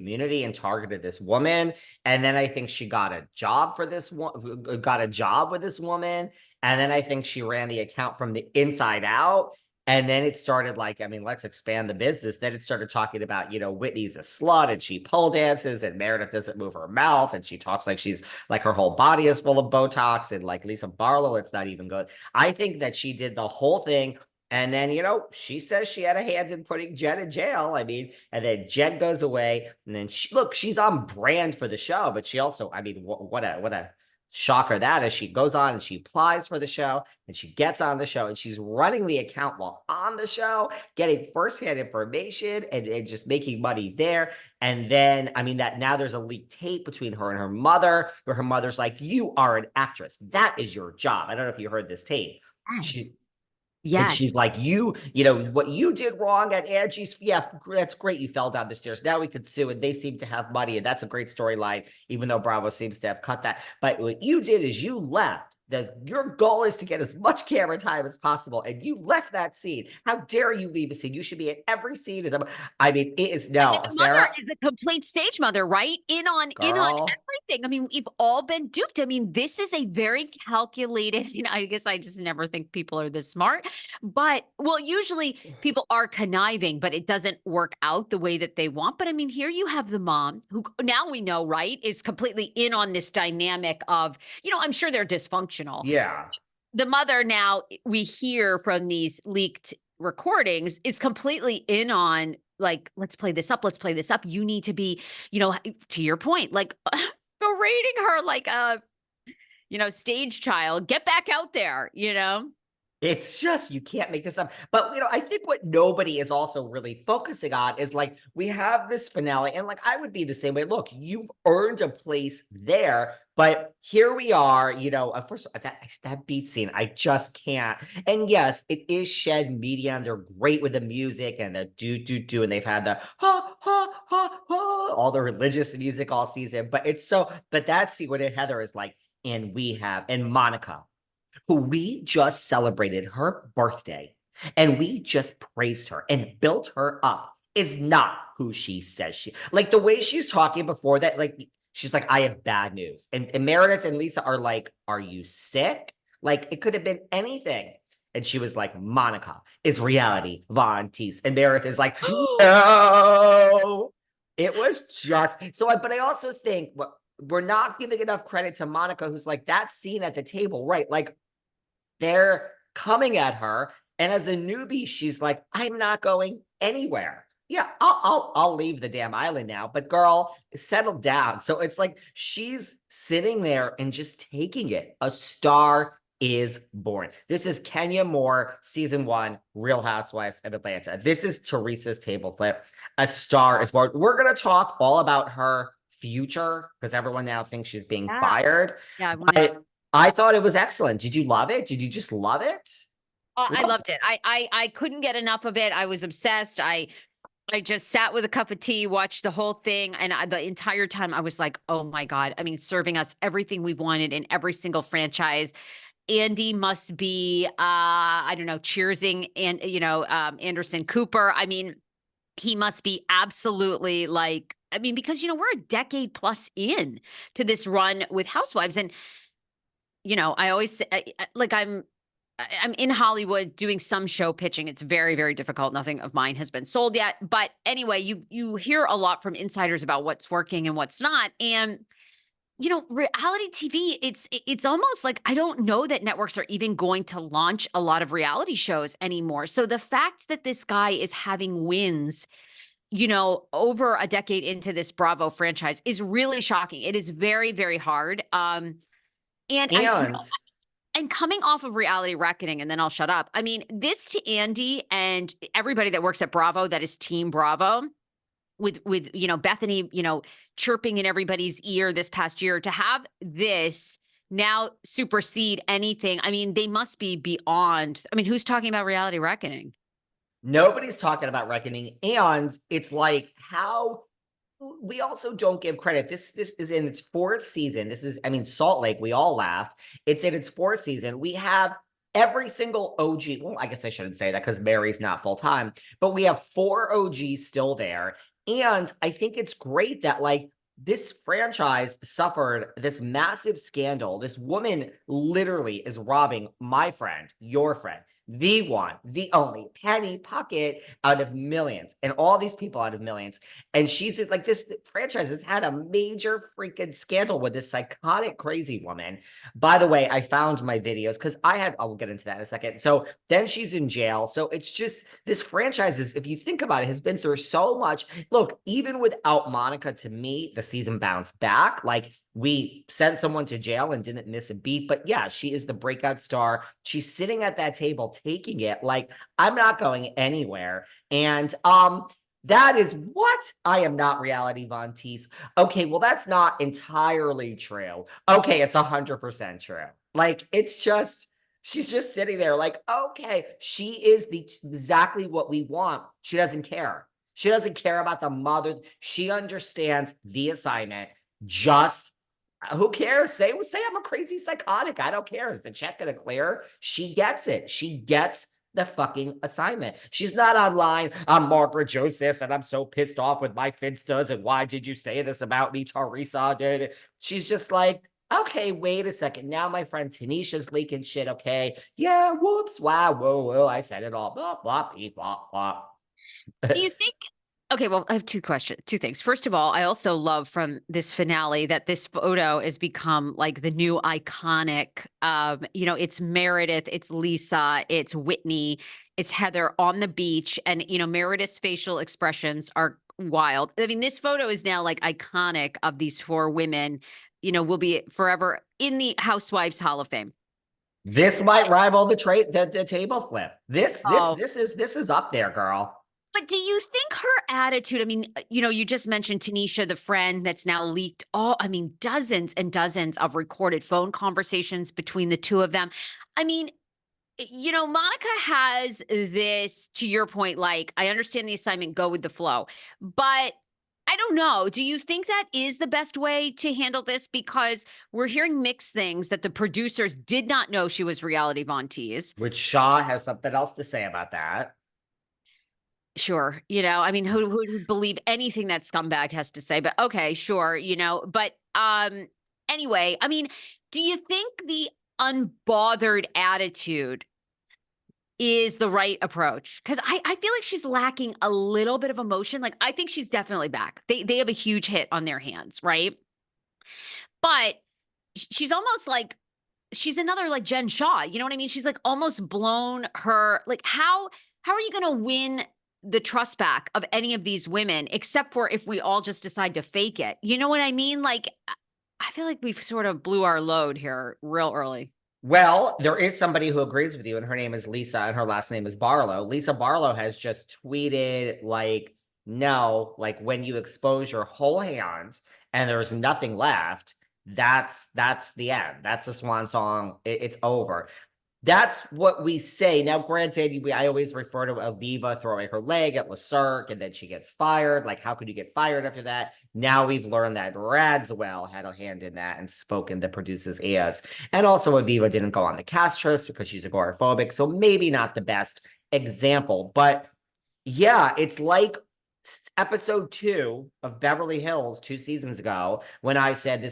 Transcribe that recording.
community and targeted this woman. And then I think she got a job for this one, got a job with this woman. And then I think she ran the account from the inside out. And then it started like, I mean, let's expand the business. Then it started talking about, Whitney's a slut and she pole dances and Meredith doesn't move her mouth. And she talks like she's like her whole body is full of Botox and like Lisa Barlow, it's not even good. I think that she did the whole thing. And then, she says she had a hand in putting Jen in jail. I mean, and then Jen goes away. And then she's on brand for the show, but she also, I mean, what a shocker that is. She goes on and she applies for the show and she gets on the show and she's running the account while on the show, getting firsthand information and just making money there. And then, I mean, that now there's a leaked tape between her and her mother, where her mother's like, you are an actress. That is your job. I don't know if you heard this tape. Yes. And she's Yes. like, what you did wrong at Angie's. Yeah, that's great. You fell down the stairs. Now we could sue, and they seem to have money. And that's a great storyline, even though Bravo seems to have cut that. But what you did is you left. Your goal is to get as much camera time as possible. And you left that scene. How dare you leave a scene? You should be in every scene of them. I mean, it is no, The mother Sarah. is a complete stage mother, right? In on Girl. everything. I mean, we've all been duped. I mean, this is a very calculated, I guess I just never think people are this smart. But well, usually people are conniving, but it doesn't work out the way that they want. But I mean, here you have the mom who now we know, right, is completely in on this dynamic of, I'm sure they're dysfunctional. Yeah. The mother now we hear from these leaked recordings is completely in on, like, let's play this up. Let's play this up. You need to be, to your point, like berating her like a, stage child. Get back out there, It's just, you can't make this up. But, I think what nobody is also really focusing on is like, we have this finale and like, I would be the same way. Look, you've earned a place there, but here we are, first that beat scene, I just can't. And yes, it is shed media and they're great with the music and the do, and they've had the ha, ha, ha, ha, all the religious music all season. But but that scene with Heather is like, and Monica, who we just celebrated her birthday and we just praised her and built her up, is not who she says she, like the way she's talking before that, like she's like, I have bad news. And Meredith and Lisa are like, are you sick? Like it could have been anything. And she was like, Monica, it's reality, Von Teese. And Meredith is like, no. It was just so, but I also think we're not giving enough credit to Monica, who's like that scene at the table, right? Like, they're coming at her, and as a newbie, she's like, "I'm not going anywhere. Yeah, I'll leave the damn island now, but girl, settle down." So it's like she's sitting there and just taking it. A star is born. This is Kenya Moore, season 1, Real Housewives of Atlanta. This is Teresa's table flip. A star is born. We're gonna talk all about her future because everyone now thinks she's being Yeah. fired. Yeah, But I thought it was excellent. Did you love it? Did you just love it? I loved it. I couldn't get enough of it. I was obsessed. I just sat with a cup of tea, watched the whole thing, and the entire time I was like, "Oh my God." I mean, serving us everything we've wanted in every single franchise. Andy must be I don't know, cheersing and Anderson Cooper. I mean, he must be absolutely like, I mean, because we're a decade plus in to this run with Housewives, and I always say, like I'm in Hollywood doing some show pitching. It's very, very difficult. Nothing of mine has been sold yet. But anyway, you hear a lot from insiders about what's working and what's not. And reality TV, it's almost like I don't know that networks are even going to launch a lot of reality shows anymore. So the fact that this guy is having wins, over a decade into this Bravo franchise is really shocking. It is very, very hard. And And and coming off of Reality Reckoning, and then I'll shut up. I mean, this to Andy and everybody that works at Bravo that is Team Bravo, with Bethany, chirping in everybody's ear this past year, to have this now supersede anything. I mean, they must be beyond. I mean, who's talking about Reality Reckoning? nobody's talking about Reckoning. And it's like how we also don't give credit. This is in its 4th season. This is, I mean, Salt Lake, we all laughed. It's in its 4th season. We have every single OG. Well, I guess I shouldn't say that because Mary's not full time, but we have 4 OGs still there. And I think it's great that like this franchise suffered this massive scandal. This woman literally is robbing my friend, your friend, the one, the only Penny Puckett out of millions, and all these people out of millions. And she's like, this franchise has had a major freaking scandal with this psychotic, crazy woman. By the way, I found my videos because I'll get into that in a second. So then she's in jail. So it's just this franchise is, if you think about it, has been through so much. Look, even without Monica, to me, the season bounced back. Like we sent someone to jail and didn't miss a beat. But yeah, she is the breakout star. She's sitting at that table taking it. Like, I'm not going anywhere. And that is what I am not reality Von Teese. Okay, well, that's not entirely true. Okay, it's 100% true. Like, it's just she's just sitting there like, okay, she is exactly what we want. She doesn't care. She doesn't care about the mother. She understands the assignment. Just who cares? Say I'm a crazy psychotic. I don't care. Is the check gonna clear? She gets it. She gets the fucking assignment. She's not online. I'm Margaret Joseph, and I'm so pissed off with my Finstas. And why did you say this about me, Teresa? Did she's just like, okay, wait a second. Now my friend Tanisha's leaking shit. Okay, yeah, whoops, wow, whoa, I said it all. Blah blah blah blah. Do you think okay, well, I have two things. First of all, I also love from this finale that this photo has become like the new iconic, it's Meredith, it's Lisa, it's Whitney, it's Heather on the beach. And, Meredith's facial expressions are wild. I mean, this photo is now like iconic of these four women, will be forever in the Housewives Hall of Fame. This might rival the table flip. This Oh, is up there, girl. but do you think her attitude, I mean, you just mentioned Tanisha, the friend that's now leaked dozens and dozens of recorded phone conversations between the two of them. I mean, Monica has this, to your point, like, I understand the assignment, go with the flow, but I don't know. Do you think that is the best way to handle this? Because we're hearing mixed things that the producers did not know she was reality Von Teese. Which Shah has something else to say about that. Sure. I mean, who would believe anything that scumbag has to say? But okay, sure, but anyway, I mean, do you think the unbothered attitude is the right approach? Because I feel like she's lacking a little bit of emotion. Like, I think she's definitely back. They have a huge hit on their hands, right? But she's almost like she's another like Jen Shah. You know what I mean? She's like almost blown her. Like, how are you going to win the trust back of any of these women, except for if we all just decide to fake it? You know what I mean? Like, I feel like we've sort of blew our load here real early. Well, there is somebody who agrees with you, and her name is Lisa, and her last name is Barlow. Lisa Barlow has just tweeted, like, no, like when you expose your whole hand and there's nothing left, that's the end. That's the swan song. It's over. That's what we say. Now, granted, I always refer to Aviva throwing her leg at LeCirque and then she gets fired. Like, how could you get fired after that? Now we've learned that Radswell had a hand in that and spoken the producer's ears. And also, Aviva didn't go on the cast trips because she's agoraphobic. So maybe not the best example. But yeah, it's like episode 2 of Beverly Hills 2 seasons ago when I said this